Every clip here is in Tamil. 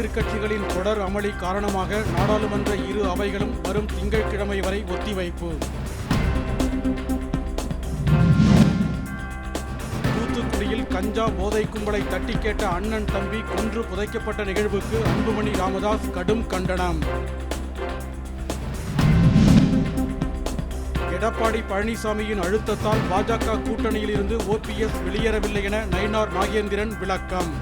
எதிர்க்கட்சிகளின் தொடர் அமளி காரணமாக நாடாளுமன்ற இரு அவைகளும் வரும் திங்கட்கிழமை வரை ஒத்திவைப்பு. தூத்துக்குடியில் கஞ்சா போதை கும்பலை தட்டி கேட்ட அண்ணன் தம்பி கொன்று புதைக்கப்பட்ட நிகழ்வுக்கு அன்புமணி ராமதாஸ் கடும் கண்டனம். எடப்பாடி பழனிசாமியின் அழுத்தத்தால் பாஜக கூட்டணியில் இருந்து OPS வெளியேறவில்லை என நயினார் நாகேந்திரன் விளக்கம்.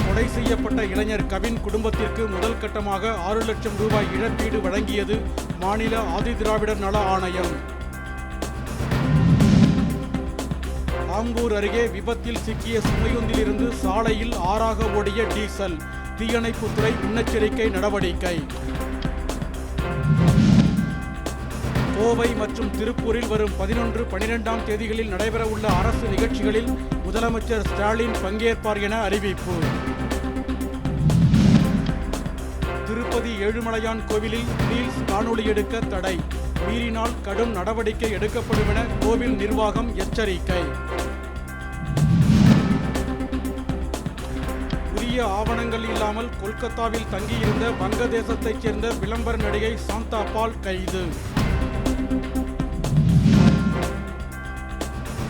கொலை செய்யப்பட்ட இளைஞர் கவின் குடும்பத்திற்கு முதல் கட்டமாக 6 லட்சம் ரூபாய் இழப்பீடு வழங்கியது மாநில ஆதிதிராவிடர் நல ஆணையம். ஆம்பூர் அருகே விபத்தில் சிக்கிய சுமையுந்திலிருந்து சாலையில் ஆறாக ஓடிய டீசல். தீயணைப்புத்துறை முன்னெச்சரிக்கை நடவடிக்கை. கோவை மற்றும் திருப்பூரில் வரும் 11, 12ஆம் தேதிகளில் நடைபெறவுள்ள அரசு நிகழ்ச்சிகளில் முதலமைச்சர் ஸ்டாலின் பங்கேற்பார் என அறிவிப்பு. திருப்பதி ஏழுமலையான் கோவிலில் ரீல்ஸ் காணொளி எடுக்க தடை. மீறினால் கடும் நடவடிக்கை எடுக்கப்படும் என கோவில் நிர்வாகம் எச்சரிக்கை. உரிய ஆவணங்கள் இல்லாமல் கொல்கத்தாவில் தங்கியிருந்த வங்கதேசத்தைச் சேர்ந்த விளம்பர நடிகை சாந்தா பால் கைது.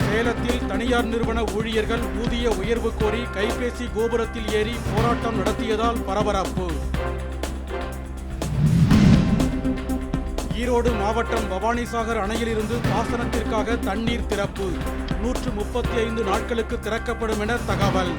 சேலத்தில் தனியார் நிறுவன ஊழியர்கள் ஊதிய உயர்வு கோரி கைபேசி கோபுரத்தில் ஏறி போராட்டம் நடத்தியதால் பரபரப்பு. ஈரோடு மாவட்டம் பவானிசாகர் அணையிலிருந்து பாசனத்திற்காக தண்ணீர் திறப்பு. 135 நாட்களுக்கு திறக்கப்படும் என தகவல்.